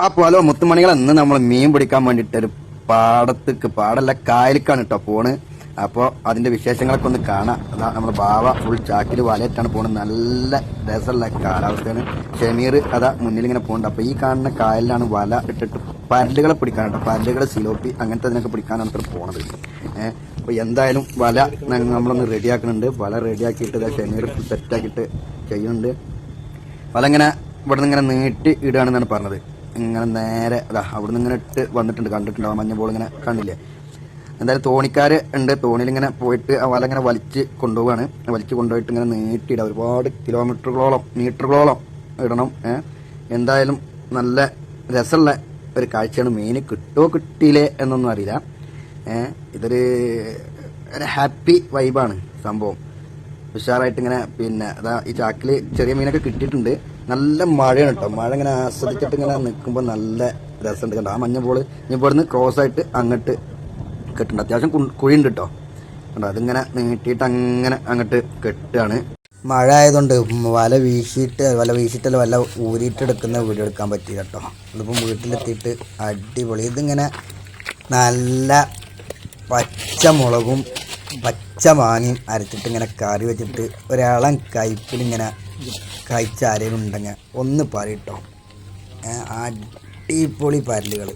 അപ്പോൾ ഹലോ മുത്തുമണികൾ, ഇന്ന് നമ്മൾ മീൻ പിടിക്കാൻ വേണ്ടിയിട്ട് ഒരു പാടല്ല കായലിക്കാണ് കേട്ടോ പോണ്. അപ്പോൾ അതിന്റെ വിശേഷങ്ങളൊക്കെ ഒന്ന് കാണാം. അതാ നമ്മുടെ ബാവ ഫുൾ ചാക്കിൽ വലയിട്ടാണ് പോകുന്നത്. നല്ല രസമുള്ള കാലാവസ്ഥയാണ്. ഷമീർ അതാ മുന്നിൽ ഇങ്ങനെ പോകുന്നുണ്ട്. അപ്പോൾ ഈ കാണുന്ന കായലിലാണ് വല ഇട്ടിട്ട് പരലുകളെ പിടിക്കാനുണ്ടോ, പരലുകൾ സിലോപ്പി അങ്ങനത്തെ അതിനൊക്കെ പിടിക്കാനാണ് ഇത്ര പോണത്. അപ്പോൾ എന്തായാലും വല നമ്മളൊന്ന് റെഡിയാക്കുന്നുണ്ട്. വല റെഡിയാക്കിയിട്ട് ഇതാ ഷമീർ സെറ്റാക്കിയിട്ട് ചെയ്യുന്നുണ്ട്. വല ഇങ്ങനെ ഇവിടെ നിന്ന് ഇങ്ങനെ നീട്ടി ഇടുകയാണെന്നാണ് പറഞ്ഞത്. ഇങ്ങനെ നേരെ അതാ അവിടെ നിന്ന് ഇങ്ങനെ ഇട്ട് വന്നിട്ടുണ്ട്, കണ്ടിട്ടുണ്ടോ മഞ്ഞ ബോൾ ഇങ്ങനെ കണ്ടില്ലേ. എന്തായാലും തോണിക്കാർ ഉണ്ട്, തോണിയിൽ ഇങ്ങനെ പോയിട്ട് ആ വല ഇങ്ങനെ വലിച്ച് കൊണ്ടുപോവാണ്. വലിച്ച് കൊണ്ടുപോയിട്ട് ഇങ്ങനെ നീട്ടിയിടുക, ഒരുപാട് മീറ്ററുകളോളം ഇടണം. എന്തായാലും നല്ല രസമുള്ള ഒരു കാഴ്ചയാണ്. മീൻ കിട്ടുമോ കിട്ടിയില്ലേ എന്നൊന്നും അറിയില്ല. ഇതൊരു ഹാപ്പി വൈബാണ് സംഭവം. ഉഷാറായിട്ട് ഇങ്ങനെ പിന്നെ അതാ ഈ ചാക്കിൽ ചെറിയ മീനൊക്കെ കിട്ടിയിട്ടുണ്ട്. നല്ല മഴയാണ് കേട്ടോ. മഴ ഇങ്ങനെ ആസ്വദിച്ചിട്ട് ഇങ്ങനെ നിൽക്കുമ്പോൾ നല്ല രസമുണ്ട്. കണ്ടോ ആ മഞ്ഞ ബോൾ ഇനി ഇവിടുന്ന് ക്രോസ് ആയിട്ട് അങ്ങോട്ട് കെട്ടുണ്ട്. അത്യാവശ്യം കുഴിയുണ്ട് കേട്ടോ. കണ്ടോ അതിങ്ങനെ നീട്ടിയിട്ട് അങ്ങനെ അങ്ങോട്ട് കെട്ടുകയാണ്. മഴ ആയതുകൊണ്ട് വല വീശിയിട്ടല്ല വല്ല ഊരിയിട്ടെടുക്കുന്ന വീഡിയോ എടുക്കാൻ പറ്റില്ല കേട്ടോ. ഇതിപ്പം വീട്ടിലെത്തിയിട്ട് അടിപൊളി. ഇതിങ്ങനെ നല്ല പച്ചമുളകും പച്ച മാങ്ങയും അരച്ചിട്ട് ഇങ്ങനെ കറി വെച്ചിട്ട് ഒരാളം കയ്പിലിങ്ങനെ കഴിച്ച ആരെങ്കിലും ഉണ്ടെങ്കിൽ ഒന്ന് പറയട്ടോ. അടിപൊളി പരലുകൾ.